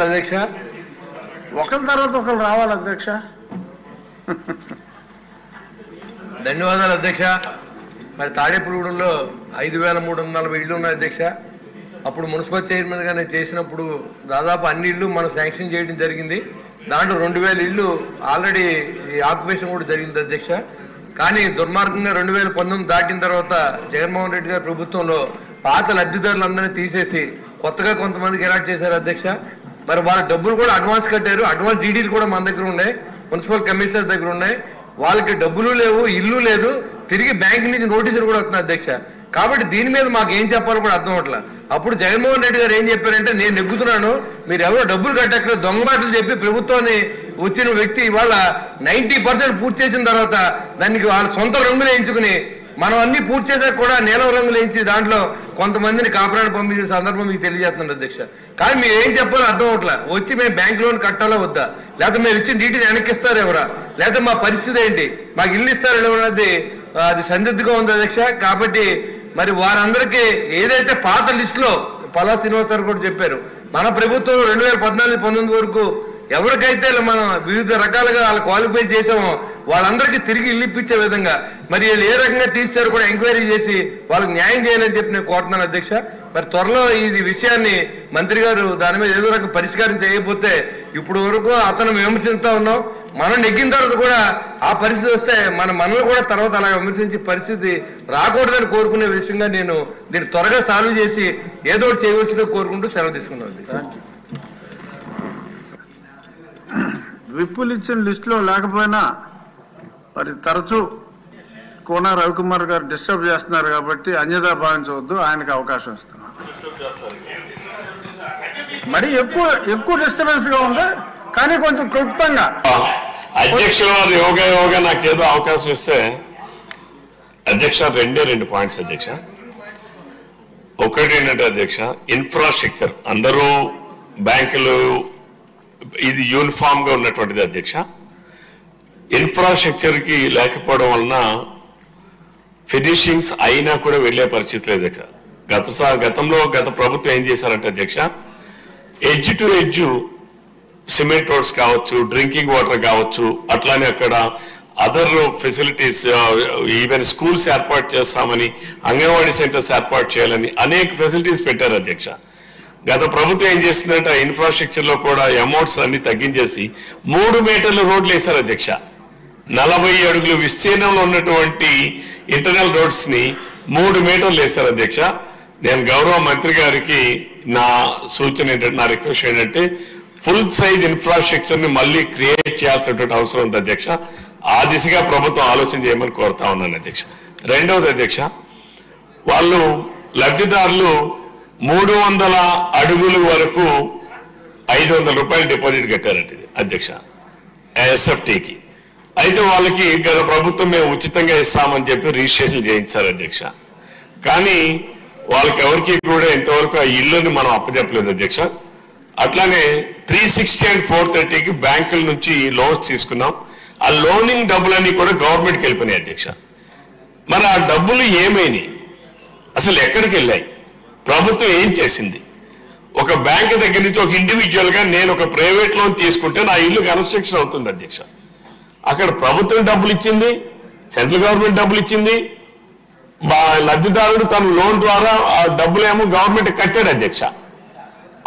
అధ్యక్ష ఒకరి తర్వాత ఒకరు రావాలి అధ్యక్ష. ధన్యవాదాలు అధ్యక్ష. మరి తాడేపుగూడెంలో 5340 ఇళ్ళు ఉన్నాయి అధ్యక్ష. అప్పుడు మున్సిపల్ చైర్మన్గా నేను చేసినప్పుడు దాదాపు అన్ని ఇళ్ళు మనం శాంక్షన్ చేయడం జరిగింది. దాంట్లో 2000 ఇళ్ళు ఆల్రెడీ ఆక్యుపేషన్ కూడా జరిగింది అధ్యక్ష. కానీ దుర్మార్గంగా 2019 దాటిన తర్వాత జగన్మోహన్ రెడ్డి గారి ప్రభుత్వంలో పాత లబ్ధిదారులందరినీ తీసేసి కొత్తగా కొంతమందికి అలాట్ చేశారు అధ్యక్ష. మరి వాళ్ళ డబ్బులు కూడా అడ్వాన్స్ కట్టారు. అడ్వాన్స్ డీడీలు కూడా మన దగ్గర ఉన్నాయి, మున్సిపల్ కమిషనర్ దగ్గర ఉన్నాయి. వాళ్ళకి డబ్బులు లేవు, ఇల్లు లేదు, తిరిగి బ్యాంక్ నుంచి నోటీసులు కూడా వస్తున్నాయి అధ్యక్ష. కాబట్టి దీని మీద మాకు ఏం చెప్పాలో కూడా అర్థం అవట్లా. అప్పుడు జగన్మోహన్ రెడ్డి గారు ఏం చెప్పారంటే, నేను నెగ్గుతున్నాను, మీరు ఎవరో డబ్బులు కట్టక్కడ దొంగ మాటలు చెప్పి ప్రభుత్వాన్ని వచ్చిన వ్యక్తి ఇవాళ 90% పూర్తి చేసిన తర్వాత దానికి వాళ్ళ సొంత రంగులు వేయించుకుని మనం అన్ని పూర్తి చేసాక కూడా నీలం రంగులు వేయించి దాంట్లో కొంతమందిని కాపురాన్ని పంపించే సందర్భం మీకు తెలియజేస్తున్నాను అధ్యక్ష. కానీ మీరు ఏం చెప్పాలో అర్థం అవట్లా. వచ్చి మేము బ్యాంక్ లోన్ కట్టాలా వద్దా, లేకపోతే మేము ఇచ్చిన డీటీని వెనక్కిస్తారు ఎవరా, లేకపోతే మా పరిస్థితి ఏంటి, మాకు ఇల్లు ఇస్తారు ఎవరన్నది అది సందిగ్ధంగా ఉంది అధ్యక్ష. కాబట్టి మరి వారందరికీ ఏదైతే పాత లిస్టులో పలా శ్రీనివాస్ గారు కూడా చెప్పారు, మన ప్రభుత్వం 2014-19 వరకు ఎవరికైతే మనం వివిధ రకాలుగా వాళ్ళు క్వాలిఫై చేసామో వాళ్ళందరికీ తిరిగి ఇల్లు ఇప్పించే విధంగా మరి వీళ్ళు ఏ రకంగా తీశారు కూడా ఎంక్వైరీ చేసి వాళ్ళకి న్యాయం చేయాలని చెప్పి నేను కోరుతున్నాను అధ్యక్ష. మరి త్వరలో ఈ విషయాన్ని మంత్రి గారు దాని మీద ఏదో రకం పరిష్కారం చేయకపోతే ఇప్పుడు వరకు అతను విమర్శిస్తూ ఉన్నాం, మనం నెగ్గిన తర్వాత కూడా ఆ పరిస్థితి వస్తే మనల్ని కూడా తర్వాత అలా విమర్శించే పరిస్థితి రాకూడదని కోరుకునే విషయంగా నేను దీన్ని త్వరగా సాల్వ్ చేసి ఏదో ఒకటి చేయవలసిందో కోరుకుంటూ సెలవు తీసుకున్నాను. విప్పులు ఇచ్చిన లిస్టులో లేకపోయినా మరి తరచూ కోన రవికుమార్ గారు డిస్టర్బ్ చేస్తున్నారు కాబట్టి అన్యదా భావించవద్దు, ఆయనకు అవకాశం ఇస్తున్నాం. మరి ఎక్కువ డిస్టర్బెన్స్ గా ఉంది కానీ కొంచెం క్లుప్తంగా అధ్యక్షుల వారు యోగా నాకేదో అవకాశం ఇస్తే అధ్యక్ష 2 పాయింట్స్ అధ్యక్ష. ఒకటి ఏంటంటే అధ్యక్ష, ఇన్ఫ్రాస్ట్రక్చర్ అందరూ బ్యాంకులు ఇది యూనిఫామ్ గా ఉన్నటువంటిది అధ్యక్ష. ఇన్ఫ్రాస్ట్రక్చర్ కి లేకపోవడం వలన ఫినిషింగ్స్ అయినా కూడా వెళ్లే పరిస్థితి లేదు అధ్యక్ష. గతంలో గత ప్రభుత్వం ఏం చేశారంటే అధ్యక్ష, edge to edge cement roads కావచ్చు, డ్రింకింగ్ వాటర్ కావచ్చు, అట్లానే అక్కడ అదర్ ఫెసిలిటీస్ ఈవెన్ స్కూల్స్ ఏర్పాటు చేస్తామని, అంగన్వాడీ సెంటర్స్ ఏర్పాటు చేయాలని అనేక ఫెసిలిటీస్ పెట్టారు అధ్యక్ష. గత ప్రభుత్వం ఏం చేస్తుందంటే ఇన్ఫ్రాస్ట్రక్చర్ లో కూడా అమౌంట్స్ అన్ని తగ్గించేసి 3 మీటర్ల రోడ్లు వేశారు అధ్యక్ష. 40 అడుగుల విస్తీర్ణంలో ఉన్నటువంటి ఇంటర్నల్ రోడ్స్ ని 3 మీటర్లు వేశారు అధ్యక్ష. నేను గౌరవ మంత్రి గారికి నా సూచన ఏంటంటే, నా రిక్వెస్ట్ ఏంటంటే ఫుల్ సైజ్ ఇన్ఫ్రాస్ట్రక్చర్ ని మళ్ళీ క్రియేట్ చేయాల్సినటువంటి అవసరం ఉంది అధ్యక్ష. ఆ దిశగా ప్రభుత్వం ఆలోచన చేయమని కోరుతా ఉన్నాను అధ్యక్ష. రెండవది అధ్యక్ష, వాళ్ళు లబ్ధిదారులు 300 అడుగుల వరకు 500 రూపాయలు డిపాజిట్ కట్టారంట అధ్యక్ష ఎస్ఎఫ్టీకి. అయితే వాళ్ళకి గత ప్రభుత్వం మేము ఉచితంగా ఇస్తామని చెప్పి రిజిస్ట్రేషన్ చేయించారు అధ్యక్ష. కానీ వాళ్ళకి ఎవరికి కూడా ఇంతవరకు ఆ ఇల్లుని మనం అప్పచెప్పలేదు అధ్యక్ష. అట్లానే 360 and 430కి బ్యాంకుల నుంచి లోన్స్ తీసుకున్నాం. ఆ లోనింగ్ డబ్బులన్నీ కూడా గవర్నమెంట్కి వెళ్ళిపోయినాయి అధ్యక్ష. మరి ఆ డబ్బులు ఏమైనాయి, అసలు ఎక్కడికి వెళ్ళాయి, ప్రభుత్వం ఏం చేసింది? ఒక బ్యాంక్ దగ్గర నుంచి ఒక ఇండివిజువల్ గా నేను ఒక ప్రైవేట్ లోన్ తీసుకుంటే నా ఇల్లు కన్స్ట్రక్షన్ అవుతుంది అధ్యక్ష. అక్కడ ప్రభుత్వం డబ్బులు ఇచ్చింది, సెంట్రల్ గవర్నమెంట్ డబ్బులు ఇచ్చింది, లబ్ధిదారుడు తన లోన్ ద్వారా ఆ డబ్బులేమో గవర్నమెంట్ కట్టాడు అధ్యక్ష.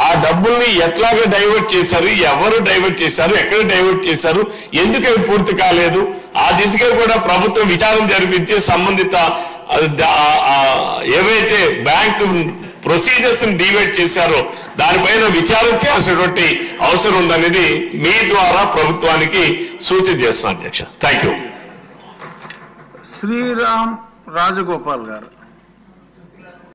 ఆ డబ్బుల్ని ఎట్లాగా డైవర్ట్ చేశారు, ఎవరు డైవర్ట్ చేశారు, ఎక్కడ డైవర్ట్ చేశారు, ఎందుకు అవి పూర్తి కాలేదు, ఆ దిశగా కూడా ప్రభుత్వం విచారణ జరిపించి సంబంధిత ఏవైతే బ్యాంకు ప్రొసీజర్స్ ని డివైడ్ చేశారో దానిపైన విచారణ చేయాల్సినటువంటి అవసరం ఉందనేది మీ ద్వారా ప్రభుత్వానికి సూచన చేస్తున్నాను అధ్యక్ష. Thank you. శ్రీరామ్ రాజగోపాల్ గారు.